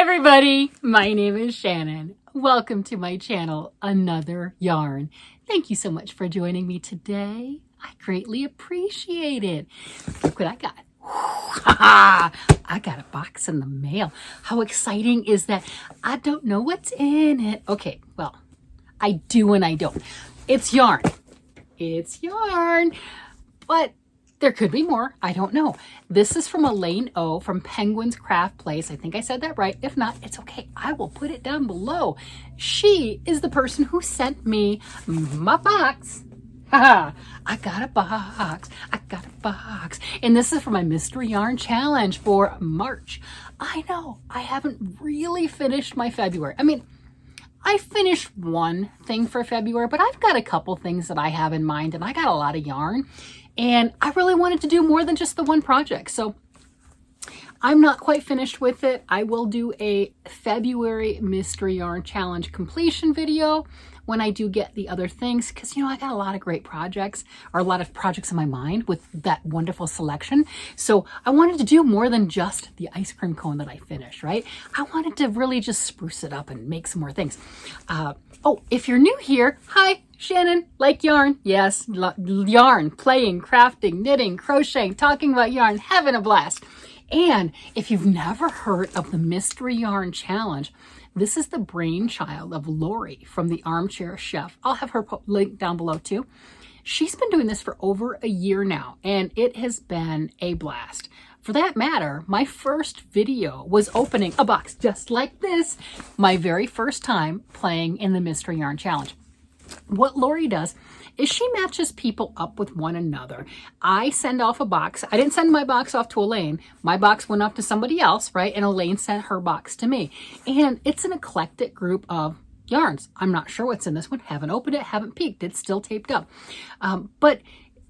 everybody, my name is Shannon. Welcome to my channel, Another Yarn. Thank you so much for joining me today. I greatly appreciate it. Look what I got. I got a box in the mail. How exciting is that? I don't know what's in it. Okay, well, I do and I don't. It's yarn. It's yarn, but there could be more. I don't know. This is from Elaine O from Penguin's Craft Place. I think I said that right. If not, it's okay. I will put it down below. She is the person who sent me my box. I got a box. I got a box. And this is for my Mystery Yarn Challenge for March. I know I haven't really finished my February. I mean, I finished one thing for February, but I've got a couple things that I have in mind, and I got a lot of yarn. And I really wanted to do more than just the one project. So I'm not quite finished with it. I will do a February Mystery Yarn Challenge completion video when I do get the other things. Because, you know, I got a lot of great projects, or a lot of projects in my mind with that wonderful selection. So I wanted to do more than just the ice cream cone that I finished, right? I wanted to really just spruce it up and make some more things. Oh, if you're new here, hi. Shannon, like yarn? Yes, yarn, playing, crafting, knitting, crocheting, talking about yarn, having a blast. And if you've never heard of the Mystery Yarn Challenge, this is the brainchild of Lori from the Armchair Chef. I'll have her link down below too. She's been doing this for over a year now, and it has been a blast. For that matter, my first video was opening a box just like this, my very first time playing in the Mystery Yarn Challenge. What Lori does is she matches people up with one another. I send off a box. I didn't send my box off to Elaine. My box went off to somebody else, right? And Elaine sent her box to me. And it's an eclectic group of yarns. I'm not sure what's in this one. Haven't opened it, haven't peeked. It's still taped up. But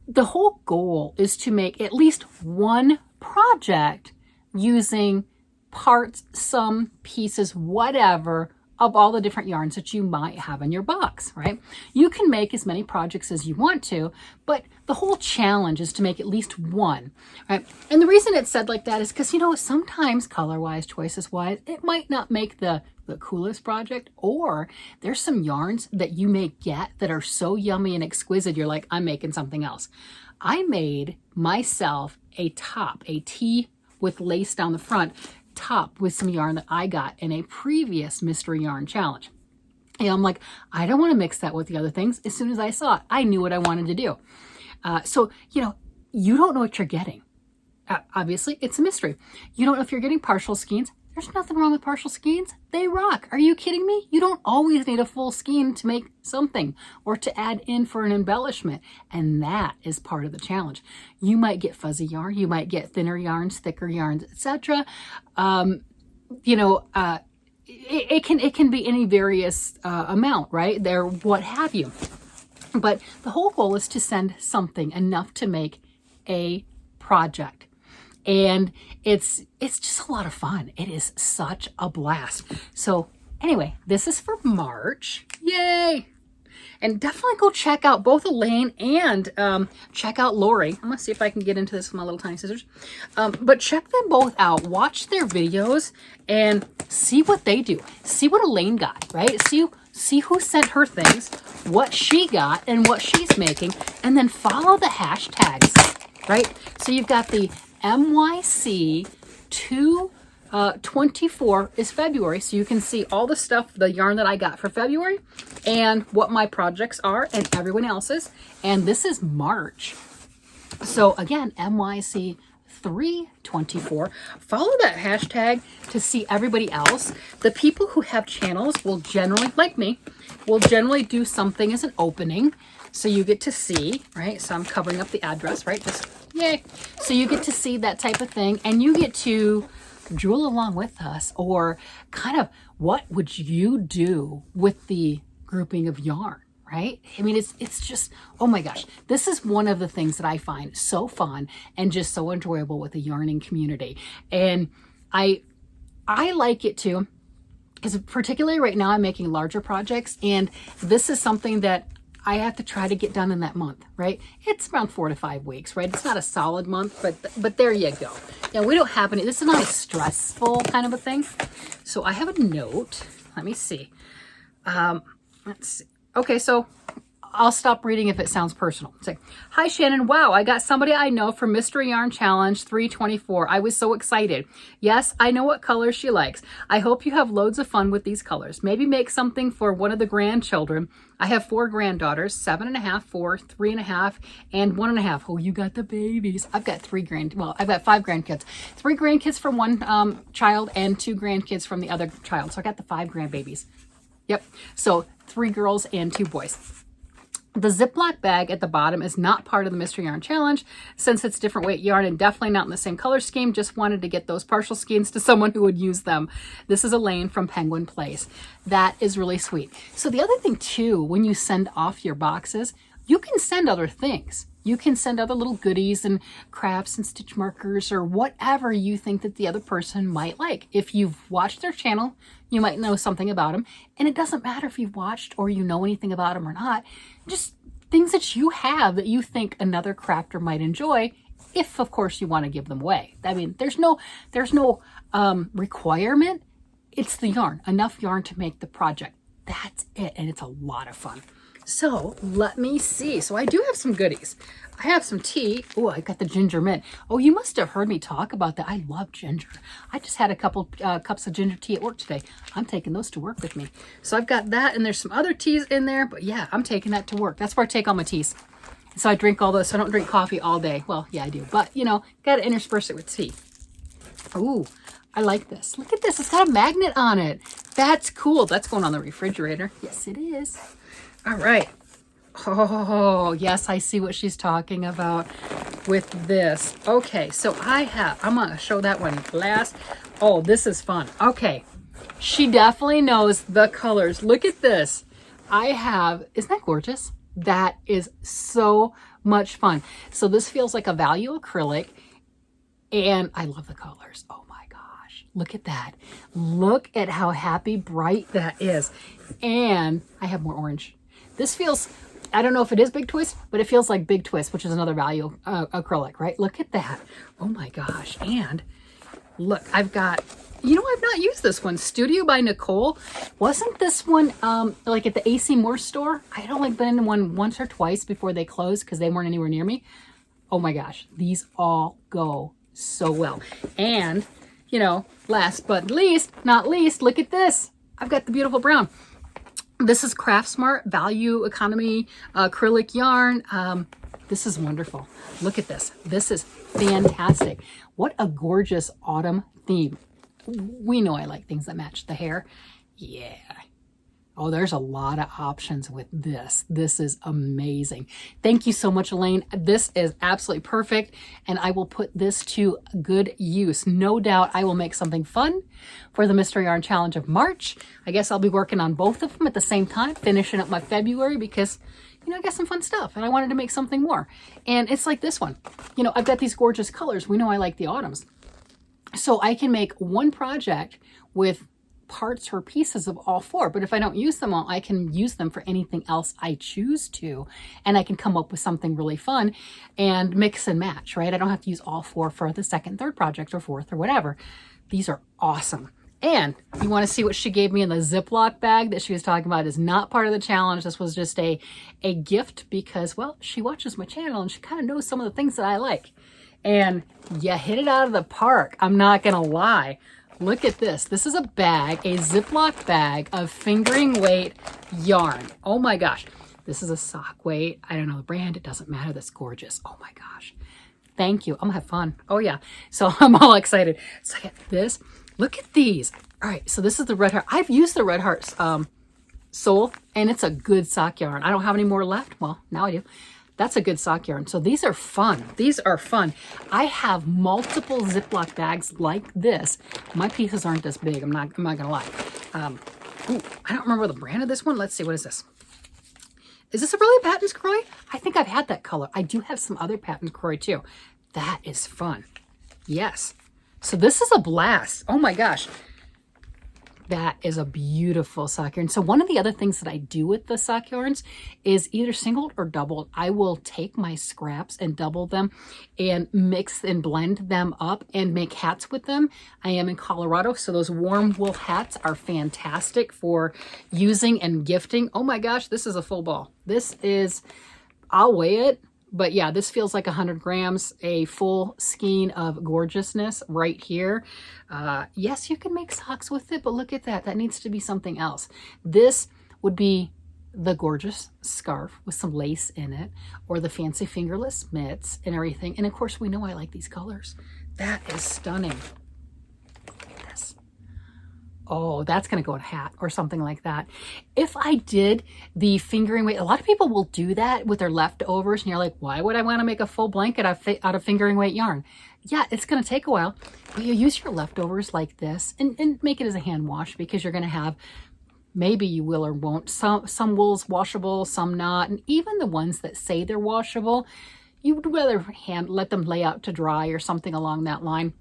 the whole goal is to make at least one project using parts, some pieces, whatever, of all the different yarns that you might have in your box, right? You can make as many projects as you want to, but the whole challenge is to make at least one, right? And the reason it's said like that is because, you know, sometimes color-wise, choices-wise, it might not make the coolest project, or there's some yarns that you may get that are so yummy and exquisite, you're like, I'm making something else. I made myself a top, a tee with lace down the front, top with some yarn that I got in a previous Mystery Yarn Challenge. And I'm like, I don't want to mix that with the other things. As soon as I saw it, I knew what I wanted to do. So, you know, you don't know what you're getting. Obviously, it's a mystery. You don't know if you're getting partial skeins. There's nothing wrong with partial skeins. They rock. Are you kidding me? You don't always need a full skein to make something or to add in for an embellishment. And that is part of the challenge. You might get fuzzy yarn. You might get thinner yarns, thicker yarns, etc. You know, it can be any various amount, right? There, what have you. But the whole goal is to send something enough to make a project. And it's just a lot of fun. It is such a blast. So anyway, this is for March. Yay! And definitely go check out both Elaine and check out Lori. I'm going to see if I can get into this with my little tiny scissors. But check them both out. Watch their videos and see what they do. See what Elaine got, right? See who sent her things, what she got, and what she's making. And then follow the hashtags, right? So you've got the MYC 224 is February, so you can see all the stuff, the yarn that I got for February and what my projects are and everyone else's. And this is March. So again, MYC 324. Follow that hashtag to see everybody else. The people who have channels will generally, like me, will generally do something as an opening. So you get to see, right? So I'm covering up the address, right? Just yay. So you get to see that type of thing, and you get to drool along with us, or kind of what would you do with the grouping of yarn, right? I mean, it's just, oh my gosh, this is one of the things that I find so fun and just so enjoyable with the yarning community. And I like it too, because particularly right now I'm making larger projects, and this is something that I have to try to get done in that month, right? It's around 4 to 5 weeks, right? It's not a solid month, but there you go. Now we don't have any, this is not a stressful kind of a thing. So I have a note. Let me see. Let's see. Okay, so I'll stop reading if it sounds personal. Say, hi Shannon, wow, I got somebody I know from Mystery Yarn Challenge 324. I was so excited. Yes, I know what colors she likes. I hope you have loads of fun with these colors. Maybe make something for one of the grandchildren. I have 4 granddaughters, 7.5, 4, 3.5, and 1.5. Oh, you got the babies. I've got 5 grandkids. 3 grandkids from one child and 2 grandkids from the other child. So I got the 5 grandbabies. Yep. So 3 girls and 2 boys. The Ziploc bag at the bottom is not part of the Mystery Yarn Challenge since it's different weight yarn and definitely not in the same color scheme. Just wanted to get those partial skeins to someone who would use them. This is Elaine from Penguin Place. That is really sweet. So the other thing too, when you send off your boxes, you can send other things. You can send other little goodies and crafts and stitch markers or whatever you think that the other person might like. If you've watched their channel, you might know something about them. And it doesn't matter if you've watched or you know anything about them or not. Just things that you have that you think another crafter might enjoy, if of course you want to give them away. I mean, there's no requirement. It's the yarn, enough yarn to make the project. That's it. And it's a lot of fun. So let me see. So I do have some goodies. I have some tea. Oh, I got the ginger mint. Oh, you must have heard me talk about that. I love ginger. I just had a couple cups of ginger tea at work today. I'm taking those to work with me. So I've got that, and there's some other teas in there. But yeah, I'm taking that to work. That's where I take all my teas. So I drink all those. So I don't drink coffee all day. Well, yeah, I do. But, you know, got to intersperse it with tea. Ooh, I like this. Look at this. It's got a magnet on it. That's cool. That's going on the refrigerator. Yes, it is. All right. Oh, yes, I see what she's talking about with this. Okay, so I'm going to show that one last. Oh, this is fun. Okay, she definitely knows the colors. Look at this. Isn't that gorgeous? That is so much fun. So this feels like a value acrylic, and I love the colors. Oh my gosh, look at that. Look at how happy bright that is. And I have more orange. This feels, I don't know if it is Big Twist, but it feels like Big Twist, which is another value acrylic, right? Look at that. Oh my gosh. And look, I've got, you know, I've not used this one. Studio by Nicole. Wasn't this one like at the AC Moore store? I had only been in one once or twice before they closed because they weren't anywhere near me. Oh my gosh. These all go so well. And, you know, last but not least, look at this. I've got the beautiful brown. This is Craft Smart Value Economy acrylic yarn. This is wonderful. Look at this. This is fantastic. What a gorgeous autumn theme. We know I like things that match the hair. Yeah. Oh, there's a lot of options with this. This is amazing. Thank you so much, Elaine. This is absolutely perfect, and I will put this to good use. No doubt I will make something fun for the Mystery Yarn Challenge of March. I guess I'll be working on both of them at the same time, finishing up my February because, you know, I got some fun stuff, and I wanted to make something more. And it's like this one. You know, I've got these gorgeous colors. We know I like the autumns. So I can make one project with parts or pieces of all 4, but if I don't use them all, I can use them for anything else I choose to, and I can come up with something really fun and mix and match, right? I don't have to use all 4 for the second, third project or fourth or whatever. These are awesome. And you want to see what she gave me in the Ziploc bag that she was talking about is not part of the challenge. This was just a gift because, well, she watches my channel and she kind of knows some of the things that I like. And you hit it out of the park. I'm not going to lie. Look at this. This is a bag, a Ziploc bag of fingering weight yarn. Oh my gosh. This is a sock weight. I don't know the brand. It doesn't matter. That's gorgeous. Oh my gosh. Thank you. I'm going to have fun. Oh yeah. So I'm all excited. So I got this. Look at these. All right. So this is the Red Heart. I've used the Red Heart's sole, and it's a good sock yarn. I don't have any more left. Well, now I do. That's a good sock yarn. So these are fun. These are fun. I have multiple Ziploc bags like this. My pieces aren't this big. I'm not gonna lie. Ooh, I don't remember the brand of this one. Let's see. What is this? Is this a really patent Croy? I think I've had that color. I do have some other patent Croy too. That is fun. Yes. So this is a blast. Oh my gosh. That is a beautiful sock yarn. So one of the other things that I do with the sock yarns is either singled or doubled. I will take my scraps and double them and mix and blend them up and make hats with them. I am in Colorado, so those warm wool hats are fantastic for using and gifting. Oh my gosh, this is a full ball. This is, I'll weigh it. But yeah, this feels like 100 grams, a full skein of gorgeousness right here. Yes, you can make socks with it, but look at that. That needs to be something else. This would be the gorgeous scarf with some lace in it, or the fancy fingerless mitts and everything. And of course, we know I like these colors. That is stunning. Look at this. Oh, that's going to go in a hat or something like that. If I did the fingering weight, a lot of people will do that with their leftovers, and you're like, why would I want to make a full blanket out of fingering weight yarn? Yeah, it's going to take a while, but you use your leftovers like this and make it as a hand wash, because you're going to have, maybe you will or won't, some wool's washable, some not, and even the ones that say they're washable, you would rather let them lay out to dry or something along that line.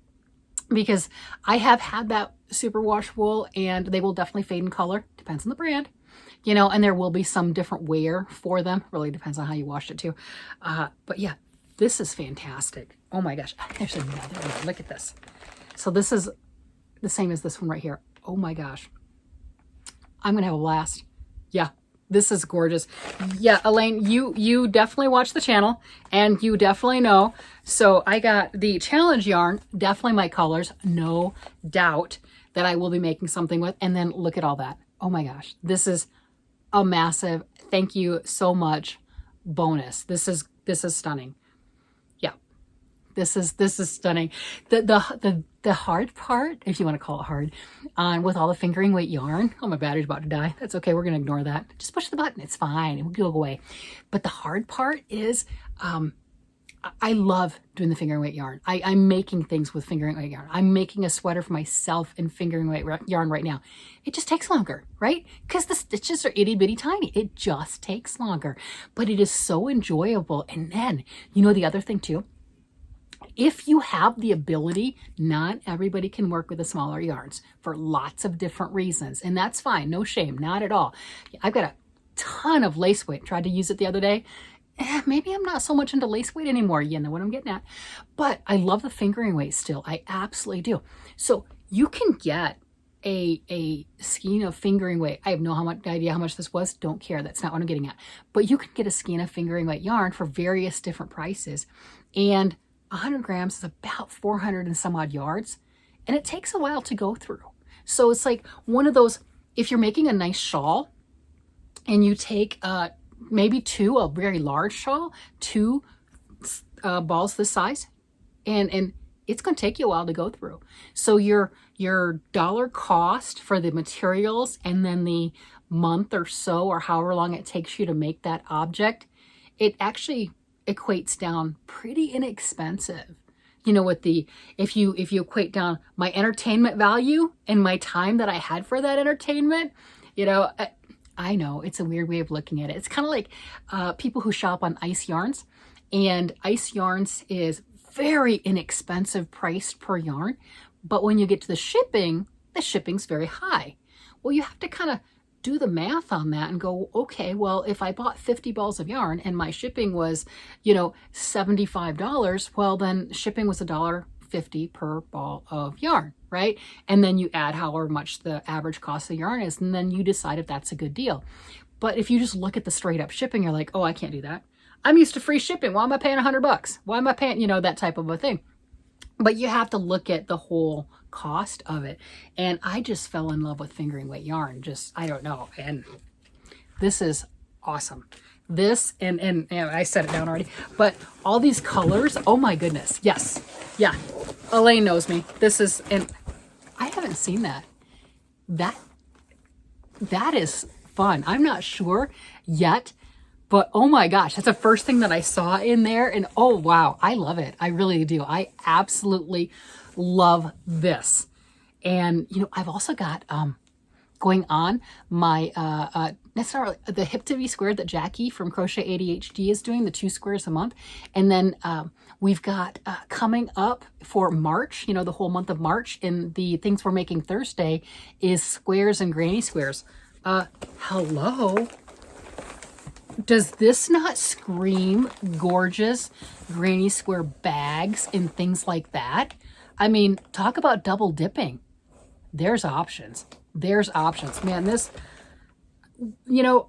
Because I have had that superwash wool, and they will definitely fade in color. Depends on the brand, you know, and there will be some different wear for them. Really depends on how you washed it too. But yeah, this is fantastic. Oh my gosh, there's another one. Look at this. So this is the same as this one right here. Oh my gosh, I'm gonna have a blast. Yeah. This is gorgeous. Yeah, Elaine, you definitely watch the channel, and you definitely know. So I got the challenge yarn, definitely my colors, no doubt that I will be making something with. And then look at all that. Oh my gosh, this is a massive, thank you so much, bonus. This is stunning. Yeah, this is stunning. The hard part, if you want to call it hard, with all the fingering weight yarn, oh, my battery's about to die. That's okay. We're going to ignore that. Just push the button. It's fine. It will go away. But the hard part is, I love doing the fingering weight yarn. I'm making things with fingering weight yarn. I'm making a sweater for myself in fingering weight yarn right now. It just takes longer, right? Because the stitches are itty bitty tiny. It just takes longer, but it is so enjoyable. And then, you know, the other thing too, if you have the ability, not everybody can work with the smaller yarns for lots of different reasons, and that's fine. No shame, not at all. I've got a ton of lace weight. Tried to use it the other day. Maybe I'm not so much into lace weight anymore. You know what I'm getting at. But I love the fingering weight still. I absolutely do. So you can get a skein of fingering weight. I have no idea how much this was. Don't care. That's not what I'm getting at. But you can get a skein of fingering weight yarn for various different prices. And 100 grams is about 400 and some odd yards, and it takes a while to go through. So it's like one of those, if you're making a nice shawl and you take maybe a very large shawl, two balls this size, and it's going to take you a while to go through. So your dollar cost for the materials, and then the month or so, or however long it takes you to make that object, it actually equates down pretty inexpensive. You know, with if you equate down my entertainment value and my time that I had for that entertainment, you know, I know it's a weird way of looking at it. It's kind of like people who shop on Ice Yarns, and Ice Yarns is very inexpensive priced per yarn, but when you get to the shipping's very high. Well, you have to kind of do the math on that and go, okay, well, if I bought 50 balls of yarn and my shipping was, you know, $75, well, then shipping was $1.50 per ball of yarn, right? And then you add however much the average cost of yarn is, and then you decide if that's a good deal. But if you just look at the straight up shipping, you're like, oh, I can't do that. I'm used to free shipping. Why am I paying $100? Why am I paying, you know, that type of a thing? But you have to look at the whole cost of it. And I just fell in love with fingering weight yarn. Just, I don't know. And this is awesome. This, and I set it down already, but all these colors, oh my goodness. Yes. Yeah. Elaine knows me. This is, and I haven't seen that. That is fun. I'm not sure yet, but oh my gosh, that's the first thing that I saw in there. And oh, wow, I love it. I really do. I absolutely love this. And, you know, I've also got going on my that's not really, the hip to be squared that Jackie from Crochet ADHD is doing, the 2 squares a month. And then we've got coming up for March, you know, the whole month of March, and the things we're making Thursday is squares and granny squares. Hello? Does this not scream gorgeous granny square bags and things like that? I mean, talk about double dipping. There's options. There's options. Man, this, you know,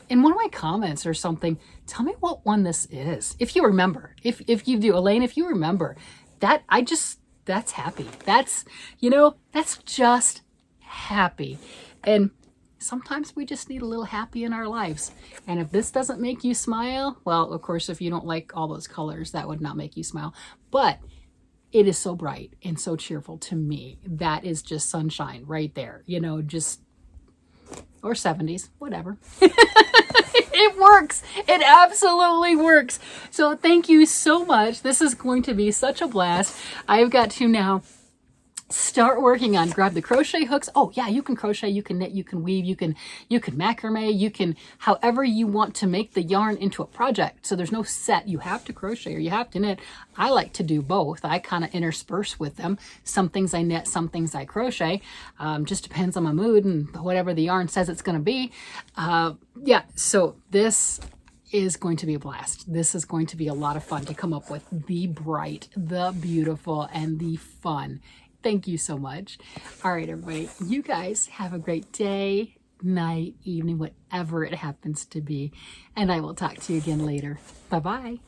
in one of my comments or something, tell me what one this is. If you remember, if you do, Elaine, if you remember that, that's happy. That's, you know, that's just happy. And sometimes we just need a little happy in our lives. And if this doesn't make you smile, well, of course, if you don't like all those colors, that would not make you smile. But it is so bright and so cheerful to me. That is just sunshine right there, you know, just, or 70s, whatever. It works. It absolutely works. So thank you so much. This is going to be such a blast. I've got to now start working on, grab the crochet hooks. Oh yeah, you can crochet, you can knit, you can weave, you can macrame, you can, however you want to make the yarn into a project. So there's no set, you have to crochet or you have to knit. I like to do both. I kind of intersperse with them. Some things I knit, some things I crochet. Just depends on my mood and whatever the yarn says it's going to be. Yeah, so this is going to be a blast. This is going to be a lot of fun to come up with the bright, the beautiful, and the fun. Thank you so much. All right, everybody, you guys have a great day, night, evening, whatever it happens to be. And I will talk to you again later. Bye-bye.